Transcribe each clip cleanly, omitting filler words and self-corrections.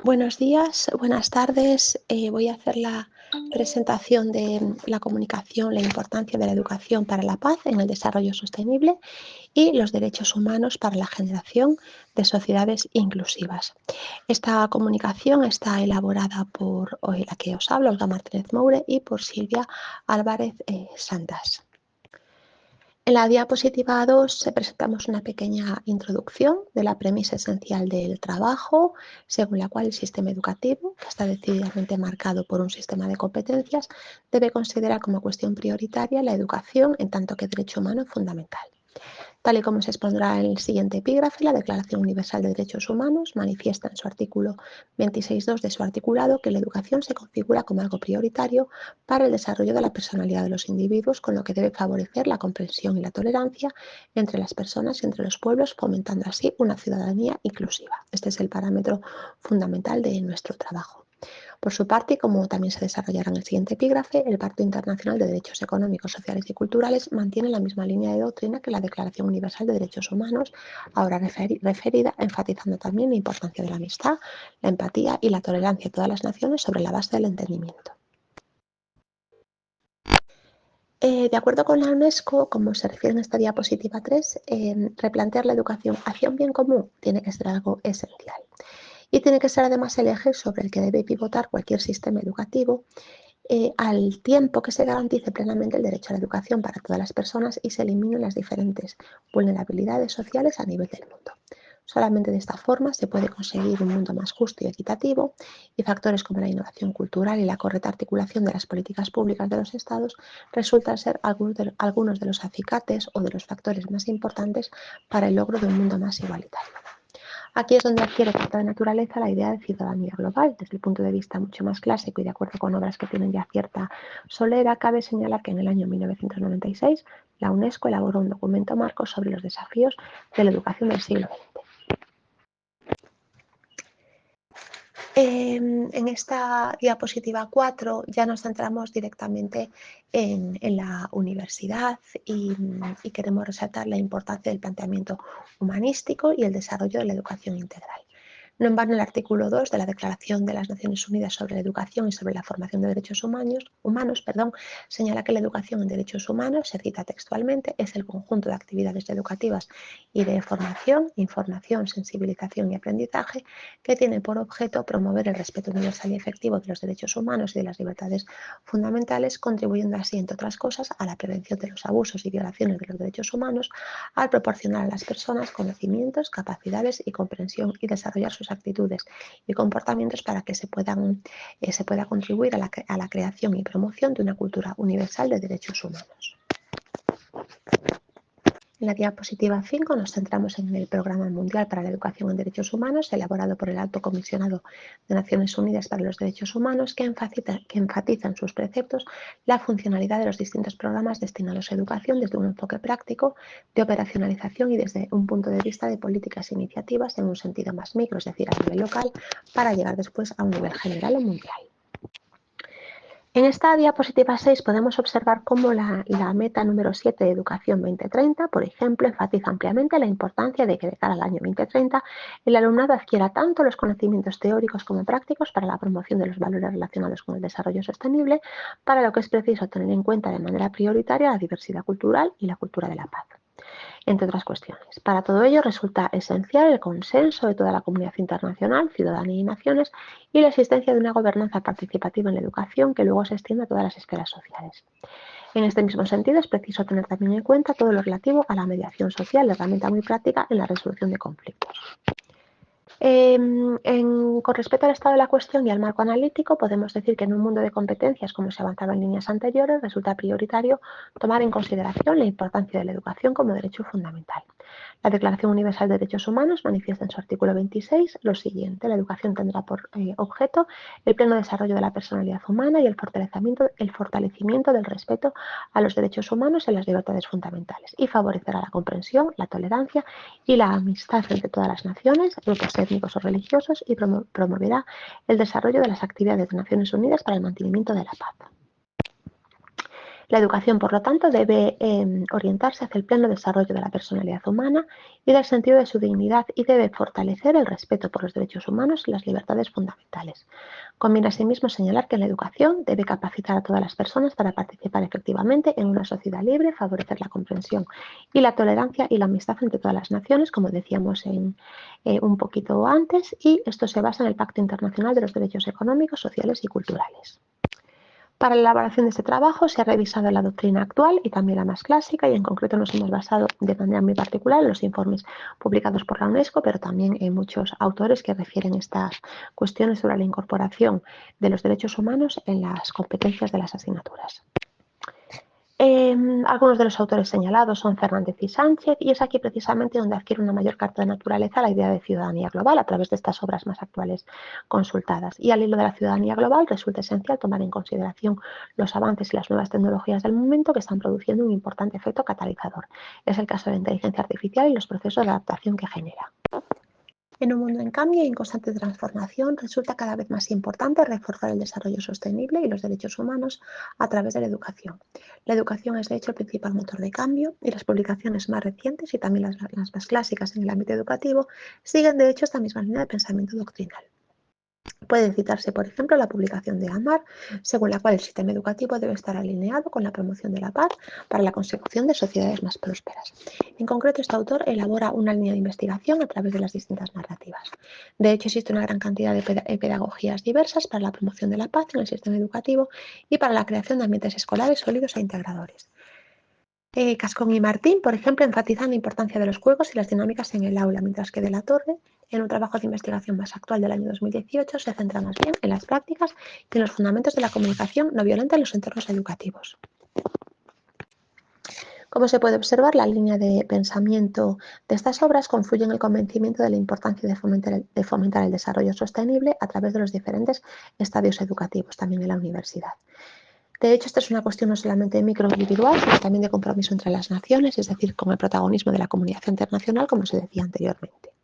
Buenos días, buenas tardes. Voy a hacer la presentación de la comunicación, la importancia de la educación para la paz en el desarrollo sostenible y los derechos humanos para la generación de sociedades inclusivas. Esta comunicación está elaborada por la que os hablo, Olga Martínez Moure, y por Silvia Álvarez Santas. En la diapositiva 2 presentamos una pequeña introducción de la premisa esencial del trabajo, según la cual el sistema educativo, que está decididamente marcado por un sistema de competencias, debe considerar como cuestión prioritaria la educación en tanto que derecho humano fundamental. Tal y como se expondrá en el siguiente epígrafe, la Declaración Universal de Derechos Humanos manifiesta en su artículo 26.2 de su articulado que la educación se configura como algo prioritario para el desarrollo de la personalidad de los individuos, con lo que debe favorecer la comprensión y la tolerancia entre las personas y entre los pueblos, fomentando así una ciudadanía inclusiva. Este es el parámetro fundamental de nuestro trabajo. Por su parte, y como también se desarrollará en el siguiente epígrafe, el Pacto Internacional de Derechos Económicos, Sociales y Culturales mantiene la misma línea de doctrina que la Declaración Universal de Derechos Humanos, ahora referida, enfatizando también la importancia de la amistad, la empatía y la tolerancia de todas las naciones sobre la base del entendimiento. De acuerdo con la UNESCO, como se refiere en esta diapositiva 3, replantear la educación hacia un bien común tiene que ser algo esencial. Y tiene que ser además el eje sobre el que debe pivotar cualquier sistema educativo, al tiempo que se garantice plenamente el derecho a la educación para todas las personas y se eliminen las diferentes vulnerabilidades sociales a nivel del mundo. Solamente de esta forma se puede conseguir un mundo más justo y equitativo, y factores como la innovación cultural y la correcta articulación de las políticas públicas de los Estados resultan ser algunos de los acicates o de los factores más importantes para el logro de un mundo más igualitario. Aquí es donde adquiere cierta naturaleza la idea de ciudadanía global. Desde el punto de vista mucho más clásico y de acuerdo con obras que tienen ya cierta solera, cabe señalar que en el año 1996 la UNESCO elaboró un documento marco sobre los desafíos de la educación del siglo XX. En esta diapositiva 4 ya nos centramos directamente en la universidad y queremos resaltar la importancia del planteamiento humanístico y el desarrollo de la educación integral. No en vano, el artículo 2 de la Declaración de las Naciones Unidas sobre la Educación y sobre la Formación de Derechos Humanos, señala que la educación en derechos humanos, se cita textualmente, es el conjunto de actividades educativas y de formación, información, sensibilización y aprendizaje que tiene por objeto promover el respeto universal y efectivo de los derechos humanos y de las libertades fundamentales, contribuyendo así, entre otras cosas, a la prevención de los abusos y violaciones de los derechos humanos, al proporcionar a las personas conocimientos, capacidades y comprensión y desarrollar sus actitudes y comportamientos para que se pueda contribuir a la creación y promoción de una cultura universal de derechos humanos. En la diapositiva 5 nos centramos en el Programa Mundial para la Educación en Derechos Humanos, elaborado por el Alto Comisionado de Naciones Unidas para los Derechos Humanos, que enfatiza en sus preceptos la funcionalidad de los distintos programas destinados a educación desde un enfoque práctico de operacionalización y desde un punto de vista de políticas e iniciativas en un sentido más micro, es decir, a nivel local, para llegar después a un nivel general o mundial. En esta diapositiva 6 podemos observar cómo la meta número 7 de Educación 2030, por ejemplo, enfatiza ampliamente la importancia de que de cara al año 2030 el alumnado adquiera tanto los conocimientos teóricos como prácticos para la promoción de los valores relacionados con el desarrollo sostenible, para lo que es preciso tener en cuenta de manera prioritaria la diversidad cultural y la cultura de la paz, entre otras cuestiones. Para todo ello resulta esencial el consenso de toda la comunidad internacional, ciudadanía y naciones, y la existencia de una gobernanza participativa en la educación que luego se extienda a todas las esferas sociales. En este mismo sentido, es preciso tener también en cuenta todo lo relativo a la mediación social, herramienta muy práctica en la resolución de conflictos. Con respecto al estado de la cuestión y al marco analítico, podemos decir que en un mundo de competencias, como se avanzaba en líneas anteriores, resulta prioritario tomar en consideración la importancia de la educación como derecho fundamental. La Declaración Universal de Derechos Humanos manifiesta en su artículo 26 lo siguiente: la educación tendrá por objeto el pleno desarrollo de la personalidad humana y el fortalecimiento del respeto a los derechos humanos y a las libertades fundamentales, y favorecerá la comprensión, la tolerancia y la amistad entre todas las naciones, grupos étnicos o religiosos, y promoverá el desarrollo de las actividades de Naciones Unidas para el mantenimiento de la paz. La educación, por lo tanto, debe orientarse hacia el pleno desarrollo de la personalidad humana y del sentido de su dignidad y debe fortalecer el respeto por los derechos humanos y las libertades fundamentales. Conviene asimismo señalar que la educación debe capacitar a todas las personas para participar efectivamente en una sociedad libre, favorecer la comprensión y la tolerancia y la amistad entre todas las naciones, como decíamos un poquito antes, y esto se basa en el Pacto Internacional de los Derechos Económicos, Sociales y Culturales. Para la elaboración de este trabajo se ha revisado la doctrina actual y también la más clásica, y en concreto nos hemos basado de manera muy particular en los informes publicados por la UNESCO, pero también en muchos autores que refieren estas cuestiones sobre la incorporación de los derechos humanos en las competencias de las asignaturas. Algunos de los autores señalados son Fernández y Sánchez, y es aquí precisamente donde adquiere una mayor carta de naturaleza la idea de ciudadanía global a través de estas obras más actuales consultadas. Y al hilo de la ciudadanía global resulta esencial tomar en consideración los avances y las nuevas tecnologías del momento que están produciendo un importante efecto catalizador. Es el caso de la inteligencia artificial y los procesos de adaptación que genera. En un mundo en cambio y en constante transformación, resulta cada vez más importante reforzar el desarrollo sostenible y los derechos humanos a través de la educación. La educación es, de hecho, el principal motor de cambio, y las publicaciones más recientes y también las más clásicas en el ámbito educativo siguen, de hecho, esta misma línea de pensamiento doctrinal. Puede citarse, por ejemplo, la publicación de Amar, según la cual el sistema educativo debe estar alineado con la promoción de la paz para la consecución de sociedades más prósperas. En concreto, este autor elabora una línea de investigación a través de las distintas narrativas. De hecho, existe una gran cantidad de pedagogías diversas para la promoción de la paz en el sistema educativo y para la creación de ambientes escolares sólidos e integradores. Cascón y Martín, por ejemplo, enfatizan la importancia de los juegos y las dinámicas en el aula, mientras que De la Torre, en un trabajo de investigación más actual del año 2018, se centra más bien en las prácticas y en los fundamentos de la comunicación no violenta en los entornos educativos. Como se puede observar, la línea de pensamiento de estas obras confluye en el convencimiento de la importancia de fomentar el desarrollo sostenible a través de los diferentes estadios educativos, también en la universidad. De hecho, esta es una cuestión no solamente microindividual, sino también de compromiso entre las naciones, es decir, con el protagonismo de la comunidad internacional, como se decía anteriormente.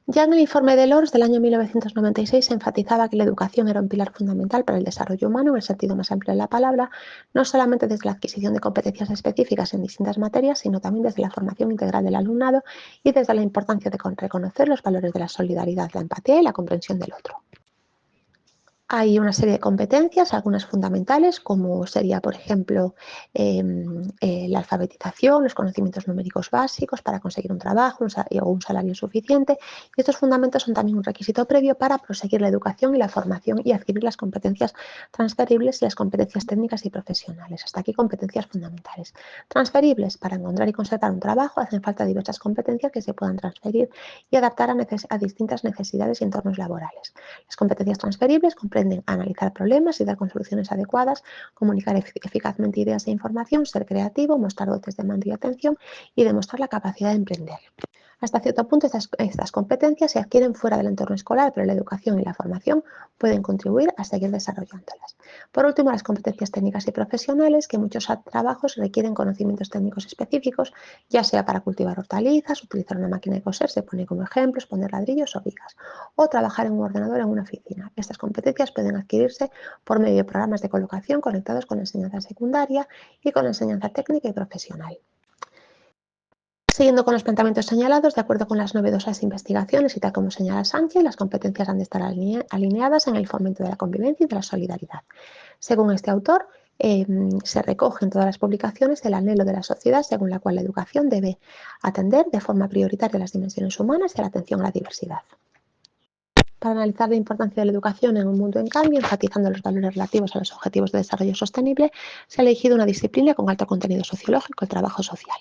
Ya en el informe de Lors del año 1996 se enfatizaba que la educación era un pilar fundamental para el desarrollo humano en el sentido más amplio de la palabra, no solamente desde la adquisición de competencias específicas en distintas materias, sino también desde la formación integral del alumnado y desde la importancia de reconocer los valores de la solidaridad, la empatía y la comprensión del otro. Hay una serie de competencias, algunas fundamentales, como sería, por ejemplo, la alfabetización, los conocimientos numéricos básicos para conseguir un trabajo o un salario suficiente. Y estos fundamentos son también un requisito previo para proseguir la educación y la formación y adquirir las competencias transferibles y las competencias técnicas y profesionales. Hasta aquí competencias fundamentales. Transferibles, para encontrar y conservar un trabajo hacen falta diversas competencias que se puedan transferir y adaptar a distintas necesidades y entornos laborales. Las competencias transferibles comprenden analizar problemas y dar con soluciones adecuadas, comunicar eficazmente ideas e información, ser creativo, mostrar dotes de mando y atención y demostrar la capacidad de emprender. Hasta cierto punto estas competencias se adquieren fuera del entorno escolar, pero la educación y la formación pueden contribuir a seguir desarrollándolas. Por último, las competencias técnicas y profesionales, que en muchos trabajos requieren conocimientos técnicos específicos, ya sea para cultivar hortalizas, utilizar una máquina de coser, se pone como ejemplos, poner ladrillos o vigas, o trabajar en un ordenador en una oficina. Estas competencias pueden adquirirse por medio de programas de colocación conectados con la enseñanza secundaria y con la enseñanza técnica y profesional. Siguiendo con los planteamientos señalados, de acuerdo con las novedosas investigaciones y tal como señala Sánchez, las competencias han de estar alineadas en el fomento de la convivencia y de la solidaridad. Según este autor, se recoge en todas las publicaciones el anhelo de la sociedad según la cual la educación debe atender de forma prioritaria a las dimensiones humanas y a la atención a la diversidad. Para analizar la importancia de la educación en un mundo en cambio, enfatizando los valores relativos a los objetivos de desarrollo sostenible, se ha elegido una disciplina con alto contenido sociológico, el trabajo social.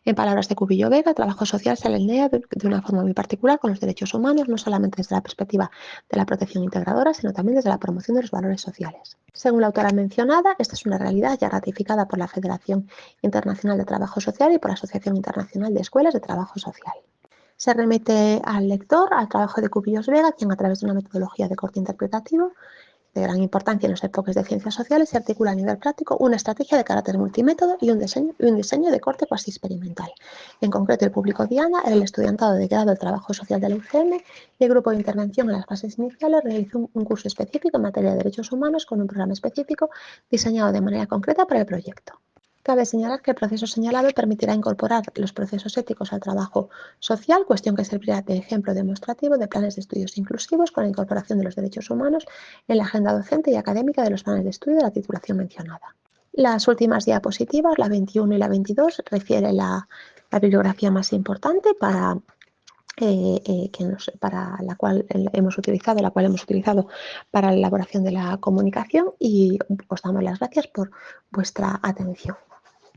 En palabras de Cubillo Vega, el trabajo social se alinea de una forma muy particular con los derechos humanos, no solamente desde la perspectiva de la protección integradora, sino también desde la promoción de los valores sociales. Según la autora mencionada, esta es una realidad ya ratificada por la Federación Internacional de Trabajo Social y por la Asociación Internacional de Escuelas de Trabajo Social. Se remite al lector al trabajo de Cubillos Vega, quien a través de una metodología de corte interpretativo de gran importancia en los enfoques de ciencias sociales, se articula a nivel práctico una estrategia de carácter multimétodo y un diseño de corte cuasi experimental. En concreto, el público diana era el estudiantado de grado del trabajo social de la UCM y el grupo de intervención en las fases iniciales realizó un curso específico en materia de derechos humanos con un programa específico diseñado de manera concreta para el proyecto. Cabe señalar que el proceso señalado permitirá incorporar los procesos éticos al trabajo social, cuestión que servirá de ejemplo demostrativo de planes de estudios inclusivos con la incorporación de los derechos humanos en la agenda docente y académica de los planes de estudio de la titulación mencionada. Las últimas diapositivas, la 21 y la 22, refieren la bibliografía más importante para la cual hemos utilizado para la elaboración de la comunicación y os damos las gracias por vuestra atención.